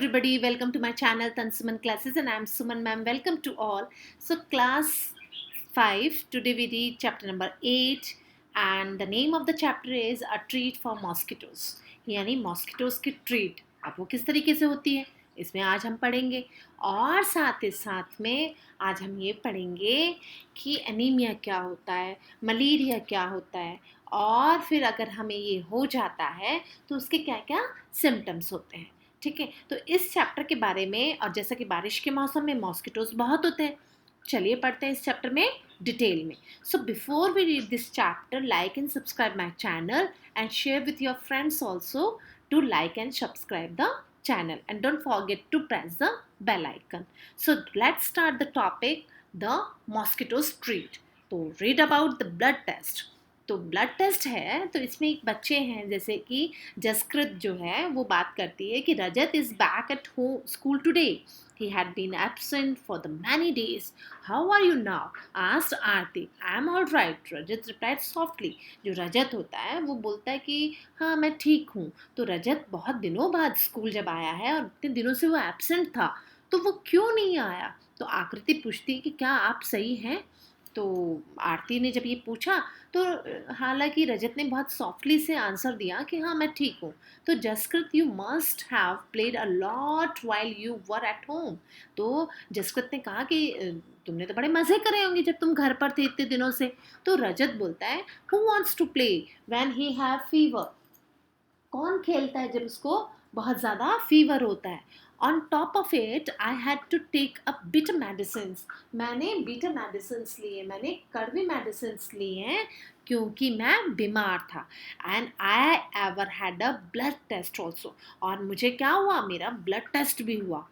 everybody, welcome to my channel Tansuman Classes and I am Suman ma'am. Welcome to all. So class 5, today we read chapter number 8 and the name of the chapter is A Treat for Mosquitoes. यानी mosquitoes की treat. अब वो किस तरीके से होती है इसमें आज हम पढ़ेंगे और साथ ही साथ में आज हम ये पढ़ेंगे कि एनीमिया क्या होता है, मलेरिया क्या होता है और फिर अगर हमें ये हो जाता है तो उसके क्या क्या सिम्टम्स होते हैं. ठीक है, तो इस चैप्टर के बारे में और जैसा कि बारिश के मौसम में मॉस्किटोज बहुत होते हैं, चलिए पढ़ते हैं इस चैप्टर में डिटेल में. So before we read this chapter, like and subscribe my channel and share with your friends also to like and subscribe the channel and don't forget to press the bell icon. So let's start the topic, the mosquitoes treat. तो read about the blood test. तो blood test है तो इसमें एक बच्चे हैं जैसे कि जसकृत जो है वो बात करती है कि Rajat is back at home school today. He had been absent for the many days. How are you now? asked Aarti. I am all right, Rajat replied softly. जो रजत होता है वो बोलता है कि हाँ मैं ठीक हूँ. तो रजत बहुत दिनों बाद स्कूल जब आया है और इतने दिनों से वो एब्सेंट था तो वो क्यों नहीं आया. तो आकृति पूछती है कि क्या आप सही हैं. तो आरती ने जब ये पूछा तो हालांकि रजत ने बहुत सॉफ्टली से आंसर दिया कि हाँ मैं ठीक हूँ. तो Jaskrit, you must have played a lot while you were at home. तो जसकृत ने कहा कि तुमने तो बड़े मज़े करे होंगे जब तुम घर पर थे इतने दिनों से. तो रजत बोलता है who wants to play when he have fever. कौन खेलता है जब उसको बहुत ज़्यादा फीवर होता है. On top of it I had to take a bitter medicines. मैंने बिटर मेडिसिन्स लिए, मैंने कड़वी मेडिसिन्स लिए हैं क्योंकि मैं बीमार था. And I ever had a blood test also. और मुझे क्या हुआ, मेरा ब्लड टेस्ट भी हुआ.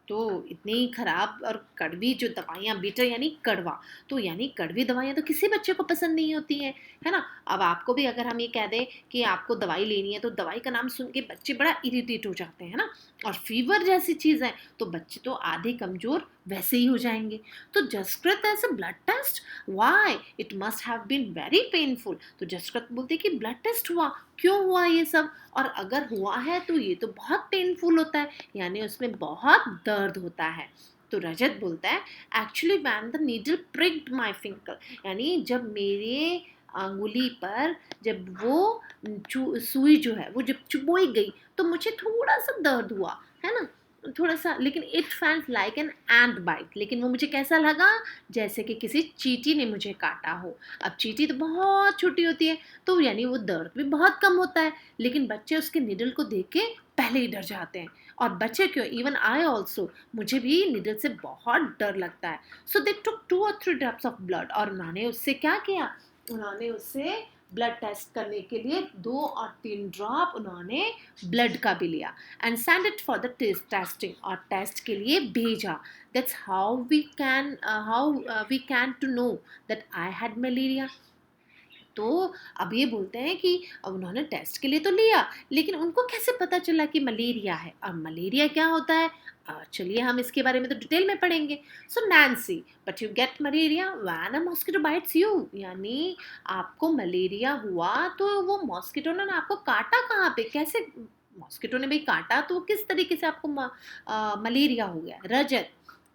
तो इतनी ख़राब और कड़वी जो दवाइयाँ, बीटर यानी कड़वा, तो यानी कड़वी दवाइयाँ तो किसी बच्चे को पसंद नहीं होती है, है ना. अब आपको भी अगर हम ये कह दें कि आपको दवाई लेनी है तो दवाई का नाम सुन के बच्चे बड़ा इरिटेट हो जाते हैं ना. और फीवर जैसी चीज़ है तो बच्चे तो आधे कमज़ोर वैसे ही हो जाएंगे. तो Jaskrit as a blood test, why it must have been very painful. तो जसकृत बोलते कि ब्लड टेस्ट हुआ, क्यों हुआ ये सब, और अगर हुआ है तो ये तो बहुत पेनफुल होता है यानी उसमें बहुत दर्द होता है. तो रजत बोलता है actually when the needle pricked my finger. यानी जब मेरे अंगुली पर जब वो सुई जो है वो जब चुभोई गई तो मुझे थोड़ा सा दर्द हुआ, है ना, थोड़ा सा. लेकिन it felt like an ant bite. लेकिन वो मुझे कैसा लगा, जैसे कि किसी चींटी ने मुझे काटा हो. अब चींटी तो बहुत छोटी होती है तो यानी वो दर्द भी बहुत कम होता है, लेकिन बच्चे उसके निडल को देख के पहले ही डर जाते हैं. और बच्चे क्यों, इवन आई ऑल्सो, मुझे भी निडल से बहुत डर लगता है. सो दे टुक 2 or 3 ड्रॉप्स ऑफ ब्लड. और उन्होंने उससे क्या किया, उन्होंने उससे ब्लड टेस्ट करने के लिए 2 और 3 ड्रॉप उन्होंने ब्लड का भी लिया and send it for the testing. और टेस्ट के लिए भेजा. That's how we can to know that I had malaria. तो अब ये बोलते हैं कि अब उन्होंने टेस्ट के लिए तो लिया लेकिन उनको कैसे पता चला कि मलेरिया है. अब मलेरिया क्या होता है, चलिए हम इसके बारे में तो डिटेल में पढ़ेंगे. So Nancy, but you get malaria when a mosquito bites you. यानी आपको मलेरिया हुआ तो वो मॉस्किटो ने आपको काटा कहाँ पे, कैसे मॉस्किटो ने भाई काटा तो किस तरीके से आपको मलेरिया हो गया. Rajat,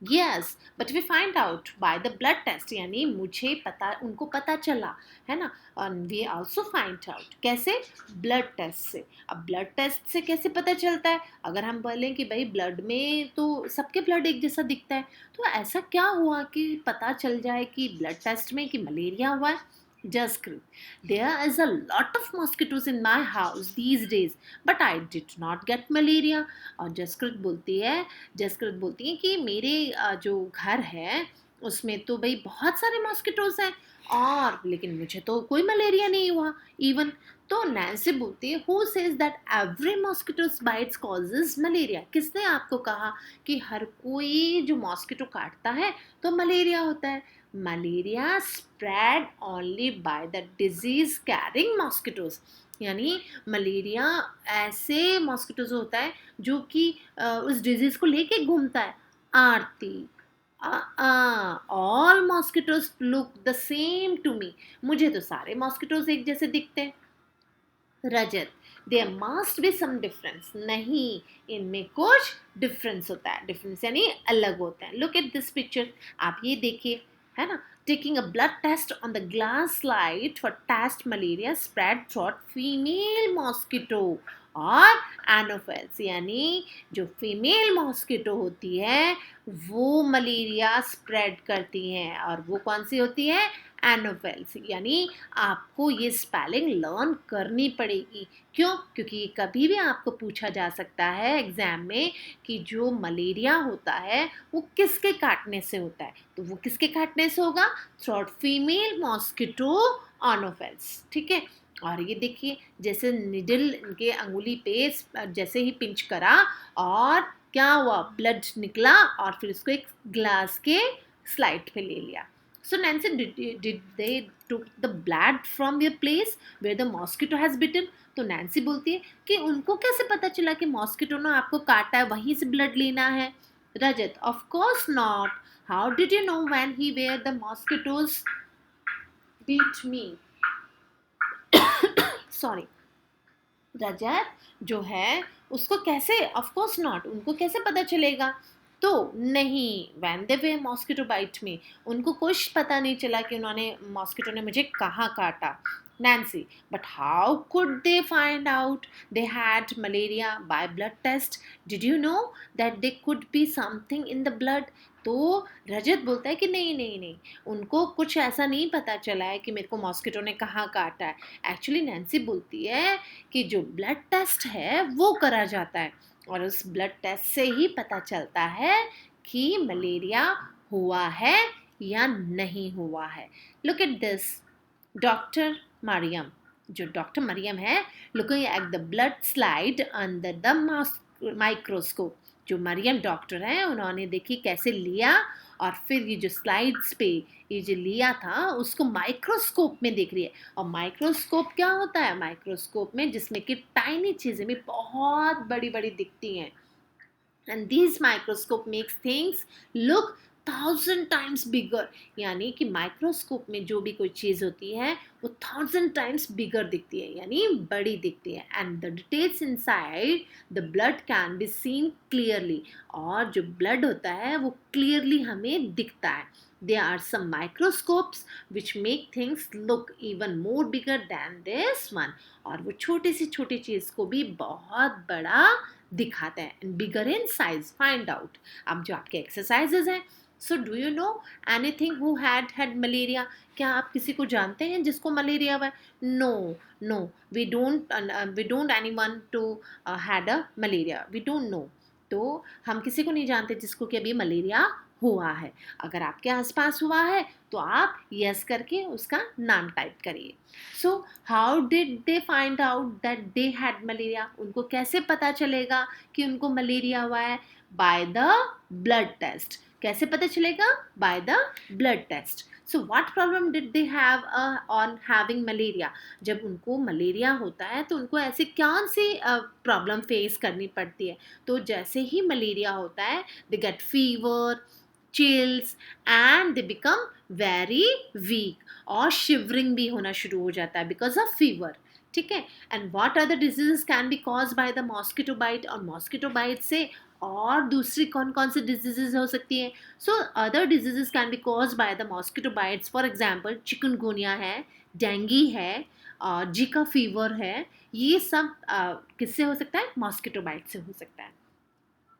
yes but we find out by the blood test. यानी मुझे पता, उनको पता चला, है ना. वी आल्सो फाइंड आउट, कैसे, ब्लड टेस्ट से. अब ब्लड टेस्ट से कैसे पता चलता है, अगर हम बोलें कि भाई ब्लड में तो सबके ब्लड एक जैसा दिखता है, तो ऐसा क्या हुआ कि पता चल जाए कि ब्लड टेस्ट में कि मलेरिया हुआ है. Jaspreet, there is a lot of mosquitoes in my house these days, but I did not get malaria. और जसकृत बोलती है कि मेरे जो घर है उसमें तो भाई बहुत सारे मॉस्किटोज हैं और लेकिन मुझे तो कोई मलेरिया नहीं हुआ इवन. तो नैन्सी बोलती है who says that every mosquitoes bytes causes malaria. किसने आपको कहा कि हर कोई जो मॉस्किटो काटता है तो मलेरिया होता है. Malaria spread only by the disease carrying mosquitoes. यानी मलेरिया ऐसे मॉस्किटोज होता है जो कि उस डिजीज को लेके घूमता है. Aarti, all mosquitoes look the same to me. मुझे तो सारे मॉस्किटोज एक जैसे दिखते हैं. Rajat, there must be some difference, नहीं, इनमें कुछ डिफरेंस होता है, डिफरेंस यानी अलग होता है। लुक एट दिस पिक्चर, आप ये देखिए, है ना, taking a blood test on the glass slide for test malaria spread throughout female mosquito और एनोफेल्स, यानी जो फीमेल मॉस्किटो होती है वो मलेरिया स्प्रेड करती हैं, और वो कौन सी होती है, एनोफेल्स। यानी आपको ये स्पेलिंग लर्न करनी पड़ेगी। क्यों? क्योंकि ये कभी भी आपको पूछा जा सकता है एग्जाम में कि जो मलेरिया होता है वो किसके काटने से होता है, तो वो किसके काटने से होगा, थ्रोट फीमेल मॉस्किटो एनोफेल्स। ठीक है, और ये देखिए जैसे निडल इनके अंगुली पे जैसे ही पिंच करा और क्या हुआ, ब्लड निकला और फिर उसको एक ग्लास के स्लाइड पे ले लिया। So Nancy, did they took the blood from your place where the mosquito has bitten? तो नैन्सी बोलती है कि उनको कैसे पता चला कि मॉस्किटो ने आपको काटा है, वहीं से ब्लड लेना है। Rajat, of course not, how did you know when he were the mosquitoes beat me? Sorry, Rajat जो है उसको कैसे, ऑफ कोर्स नॉट, उनको कैसे पता चलेगा? तो नहीं, वैन दे वे मॉस्किटो बाइट में, उनको कुछ पता नहीं चला कि उन्होंने मॉस्किटो ने मुझे कहाँ काटा। Nancy, but how could they find out they had malaria by blood test? Did you know that they could be something in the blood? तो रजत बोलता है कि नहीं नहीं नहीं, उनको कुछ ऐसा नहीं पता चला है कि मेरे को मॉस्किटो ने कहाँ काटा है। एक्चुअली नैन्सी बोलती है कि जो ब्लड टेस्ट है वो करा जाता है, और उस ब्लड टेस्ट से ही पता चलता है कि मलेरिया हुआ है या नहीं हुआ है। Look at this, doctor Mariam, जो डॉक्टर मरियम है, looking at the blood slide under the microscope. जो मरियम डॉक्टर है उन्होंने देखी कैसे लिया, और फिर ये जो स्लाइड्स पे ये जो लिया था उसको माइक्रोस्कोप में देख रही है। और माइक्रोस्कोप क्या होता है, माइक्रोस्कोप में जिसमें कि टाइनी चीज़ें भी बहुत बड़ी बड़ी दिखती हैं, and these microscope makes things look 1000 times bigger, यानी कि माइक्रोस्कोप में जो भी कोई चीज़ होती है वो 1000 times बिगर दिखती है, यानी बड़ी दिखती है। And the details inside the blood can be seen clearly, और जो ब्लड होता है वो क्लियरली हमें दिखता है। There are some microscopes which make things look even more bigger than this one, और वो छोटी सी छोटी चीज़ को भी बहुत बड़ा दिखाते हैं, and bigger in size. Find out, अब जो आपके एक्सरसाइजेज हैं, so do you know anything who had malaria? क्या आप किसी को जानते हैं जिसको मलेरिया हुआ है? No no, we don't anyone to had a malaria, we don't know. तो हम किसी को नहीं जानते जिसको कि अभी मलेरिया हुआ है। अगर आपके आसपास हुआ है तो आप यस करके उसका नाम टाइप करिए। So how did they find out that they had malaria? उनको कैसे पता चलेगा कि उनको मलेरिया हुआ है? By the blood test. कैसे पता चलेगा? By the blood test. So what problem did they have on having malaria? जब उनको मलेरिया होता है तो उनको ऐसी कौन सी प्रॉब्लम फेस करनी पड़ती है? तो जैसे ही मलेरिया होता है, they get fever, chills, and they become very weak, और शिवरिंग भी होना शुरू हो जाता है बिकॉज ऑफ फीवर। ठीक है, and what other diseases can be cause by the mosquito bite? और मॉस्किटो बाइट से और दूसरी कौन कौन सी डिजीजेस हो सकती है? So other diseases can be cause by the mosquito bytes, for example chikungunya है, डेंगी है, जीका फीवर है, ये सब किससे हो सकता है? मॉस्किटो बाइट से हो सकता है।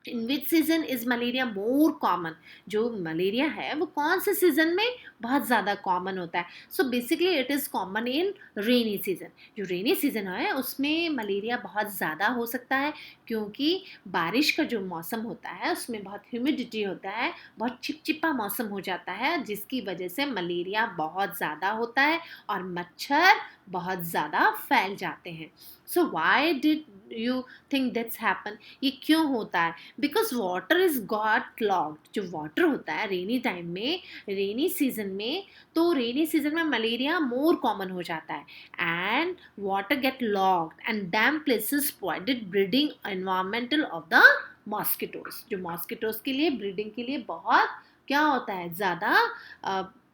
In which season is malaria more common? जो मलेरिया है वो कौन से सीजन में बहुत ज़्यादा कॉमन होता है? So basically it is common in rainy season. जो रेनी सीजन है उसमें मलेरिया बहुत ज़्यादा हो सकता है, क्योंकि बारिश का जो मौसम होता है उसमें बहुत ह्यूमिडिटी होता है, बहुत चिपचिपा मौसम हो जाता है, जिसकी वजह से मलेरिया बहुत ज़्यादा होता है और मच्छर बहुत ज़्यादा फैल जाते हैं। So why did you think that's happen? ये क्यों होता है? Because water is got clogged. जो वाटर होता है रेनी टाइम में, रेनी सीजन में, तो रेनी सीजन में मलेरिया मोर कॉमन हो जाता है, and water get locked and damp places provided breeding environmental of the mosquitoes. जो मॉस्किटोज के लिए ब्रीडिंग के लिए बहुत क्या होता है, ज़्यादा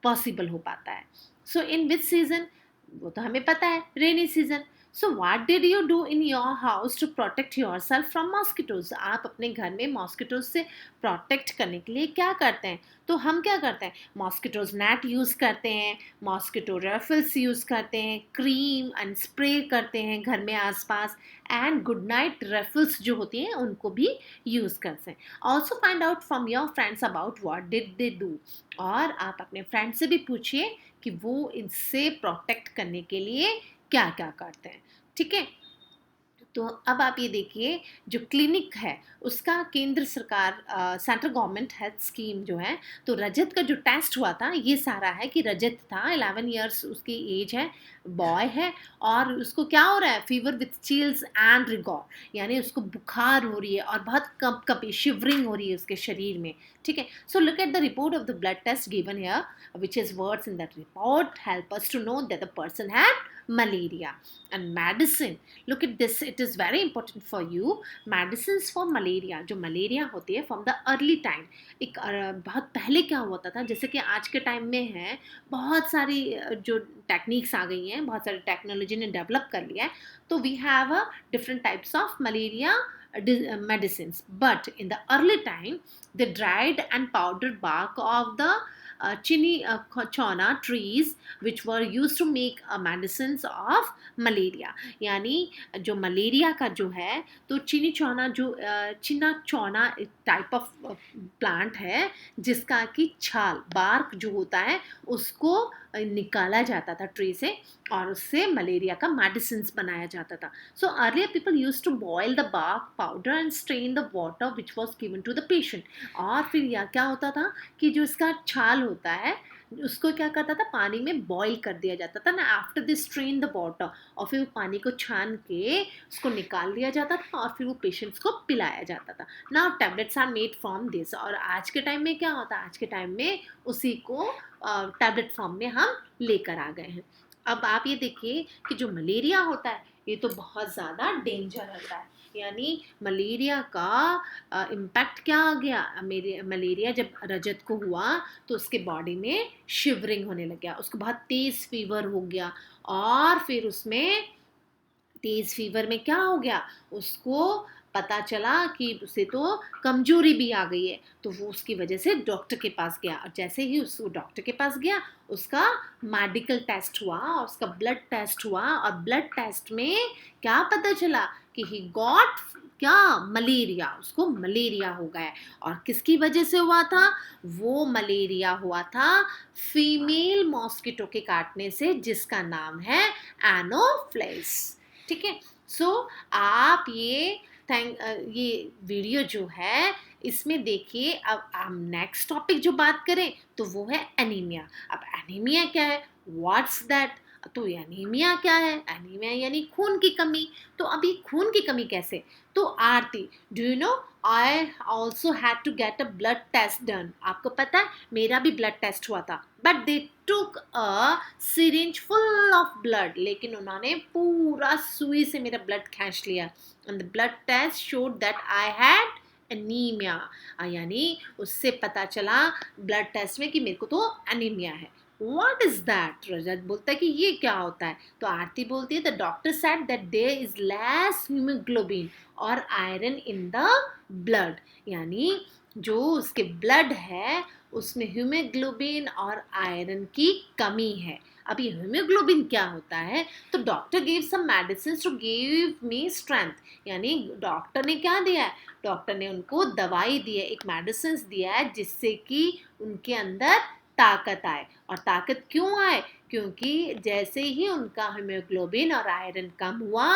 पॉसिबल हो पाता है। So in which season? वो तो हमें पता है, rainy season. So what did you do in your house to protect your self from mosquitoes? आप अपने घर में मॉस्किटोज से प्रोटेक्ट करने के लिए क्या करते हैं? तो हम क्या करते हैं, मॉस्किटोज नेट यूज़ करते हैं, मॉस्किटो रेफल्स यूज़ करते हैं, क्रीम एंड स्प्रे करते हैं घर में आसपास, एंड गुड नाइट रेफल्स जो होती हैं उनको भी यूज़ करते हैं. Also find out from your friends about what did they do. और आप अपने फ्रेंड से भी पूछिए कि वो इनसे प्रोटेक्ट करने के लिए क्या क्या करते हैं. ठीक है, तो अब आप ये देखिए, जो क्लिनिक है उसका केंद्र सरकार, सेंट्रल गवर्नमेंट हेल्थ स्कीम जो है, तो रजत का जो टेस्ट हुआ था ये सारा है कि रजत था, 11 ईयर्स उसकी एज है, बॉय है, और उसको क्या हो रहा है, फीवर विथ चिल्स एंड रिगॉर, यानी उसको बुखार हो रही है और बहुत कप कपी शिवरिंग हो रही है उसके शरीर में. ठीक है, so look at the report of the blood test given here, which is words in that report help us to know that the person had malaria. And medicine, look at this, it is very important for you. Medicines for malaria, जो malaria होती है from the early time, एक बहुत पहले क्या होता था, जैसे कि आज के टाइम में है बहुत सारी जो टेक्निक्स आ गई हैं, बहुत सारी टेक्नोलॉजी ने डेवलप कर लिया है, तो we have a different types of malaria medicines. But in the early time, the dried and powdered bark of the china trees which were used to make medicines of malaria. यानी जो malaria का जो है, तो चीनी चौना जो चिना चौना type of plant है जिसका कि छाल बार्क जो होता है उसको निकाला जाता था ट्री से, और उससे मलेरिया का मेडिसिन बनाया जाता था. So earlier people use to boil the bark powder and strain the water which was given to the patient. और फिर यह क्या होता था कि जो इसका छाल होता है उसको क्या करता था, पानी में बॉईल कर दिया जाता था ना, after this strain the water, और फिर पानी को छान के उसको निकाल दिया जाता था और फिर वो पेशेंट्स को पिलाया जाता था. Now tablets are made from this. और आज के टाइम में क्या होता है, आज के टाइम में उसी को टैबलेट फॉर्म में हम लेकर आ गए हैं. अब आप ये देखिए कि जो मलेरिया होता है ये तो बहुत ज़्यादा डेंजर होता है, यानी मलेरिया का इम्पैक्ट क्या आ गया, मेरे मलेरिया जब रजत को हुआ तो उसके बॉडी में शिवरिंग होने लग गया, उसको बहुत तेज़ फीवर हो गया, और फिर उसमें तेज़ फीवर में क्या हो गया, उसको पता चला कि उसे तो कमजोरी भी आ गई है, तो वो उसकी वजह से डॉक्टर के पास गया, और जैसे ही उस डॉक्टर के पास गया उसका मेडिकल टेस्ट हुआ और उसका ब्लड टेस्ट हुआ, और ब्लड टेस्ट में क्या पता चला कि ही गॉट क्या, मलेरिया, उसको मलेरिया हो गया. और किसकी वजह से हुआ था, वो मलेरिया हुआ था फीमेल मॉस्किटो के काटने से जिसका नाम है एनोफ्लेस. ठीक है, सो आप ये ये वीडियो जो है इसमें देखिए. अब हम नेक्स्ट टॉपिक जो बात करें तो वो है एनीमिया. अब एनीमिया क्या है, व्हाट्स दैट, तो एनीमिया क्या है, एनीमिया यानी खून की कमी. तो अभी खून की कमी कैसे, तो Aarti, do you know I also had to get a blood test done. आपको पता है मेरा भी ब्लड टेस्ट हुआ था, but they took a syringe full of blood, लेकिन उन्होंने पूरा सुई से मेरा ब्लड खींच लिया, and the blood test showed that I had anaemia. यानी उससे पता चला ब्लड टेस्ट में कि मेरे को तो एनीमिया है. What is that? रजत बोलता है कि ये क्या होता है, तो आरती बोलती है the doctor said that there is less haemoglobin और आयरन इन द ब्लड. यानी जो उसके ब्लड है उसमें हीमोग्लोबिन और आयरन की कमी है. अब ये हीमोग्लोबिन क्या होता है, तो doctor give some medicine to give me strength. यानी डॉक्टर ने क्या दिया है, डॉक्टर ने उनको दवाई दी है, एक मेडिसिन दिया है जिससे कि उनके अंदर ताकत आए. और ताकत क्यों आए, क्योंकि जैसे ही उनका हीमोग्लोबिन और आयरन कम हुआ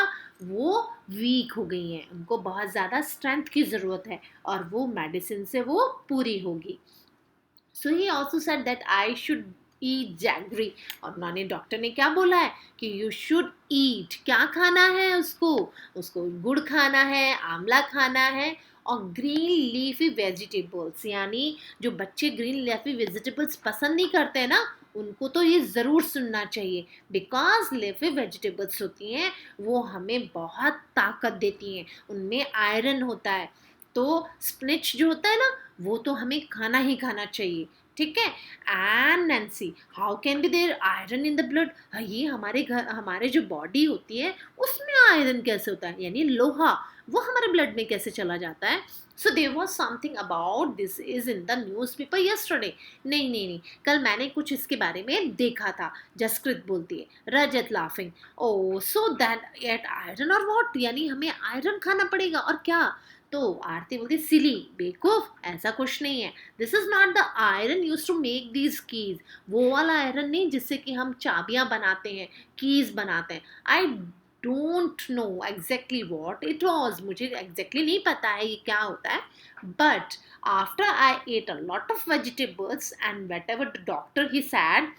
वो वीक हो गई हैं, उनको बहुत ज़्यादा स्ट्रेंथ की ज़रूरत है और वो मेडिसिन से वो पूरी होगी. So he also said that I should eat jaggery. और उन्होंने डॉक्टर ने क्या बोला है कि यू शुड ईट, क्या खाना है उसको, उसको गुड़ खाना है, आंवला खाना है, और ग्रीन लीफी वेजिटेबल्स. यानी जो बच्चे ग्रीन लीफी वेजिटेबल्स पसंद नहीं करते हैं ना, उनको तो ये ज़रूर सुनना चाहिए, बिकॉज लीफी वेजिटेबल्स होती हैं वो हमें बहुत ताकत देती हैं, उनमें आयरन होता है. तो स्पिनच जो होता है ना वो तो हमें खाना ही खाना चाहिए. ठीक है। And Nancy, how can be there iron in the blood, ये हमारे जो बॉडी होती है उसमें आयरन कैसे होता है, यानी लोहा वो हमारे ब्लड में कैसे चला जाता है। So there was something about this is in the news paper yesterday. नहीं नहीं नहीं, कल मैंने कुछ इसके बारे में देखा था। जसकृत बोलती है। Rajat laughing, oh so that ate iron और व्हाट, यानी हमें आयरन खाना पड़ेगा और क्या। तो आरती बोलती सिली, बेवकूफ, ऐसा कुछ नहीं है। This is not the iron use to make these keys, वो वाला आयरन नहीं जिससे कि हम चाबियां बनाते हैं, कीज बनाते हैं। I don't know exactly what it was, मुझे एग्जैक्टली नहीं पता है ये क्या होता है। But after I ate a lot of vegetables and whatever the doctor he said,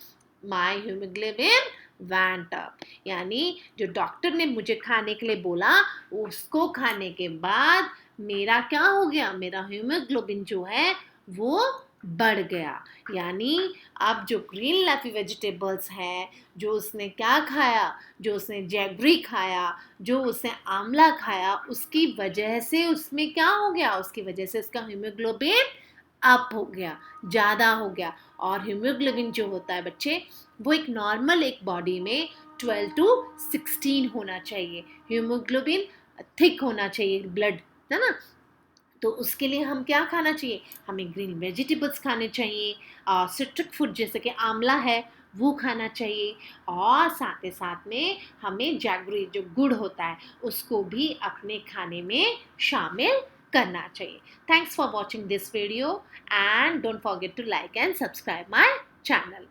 my haemoglobin went up, यानी जो डॉक्टर ने मुझे खाने के लिए बोला उसको खाने के बाद मेरा क्या हो गया, मेरा हीमोग्लोबिन जो है वो बढ़ गया। यानी अब जो ग्रीन लैफी वेजिटेबल्स हैं, जो उसने क्या खाया, जो उसने जैगरी खाया, जो उसने आंवला खाया, उसकी वजह से उसमें क्या हो गया, उसकी वजह से उसका हीमोग्लोबिन अप हो गया, ज़्यादा हो गया। और हीमोग्लोबिन जो होता है बच्चे, वो एक नॉर्मल एक बॉडी में 12 to 16 होना चाहिए। हीमोग्लोबिन थिक होना चाहिए ब्लड, है ना। तो उसके लिए हम क्या खाना चाहिए, हमें ग्रीन वेजिटेबल्स खाने चाहिए, सिट्रिक फूड जैसे कि आंवला है वो खाना चाहिए, और साथ ही साथ में हमें जैगरी जो गुड़ होता है उसको भी अपने खाने में शामिल करना चाहिए। Thanks for watching this video and don't forget to like and subscribe my channel.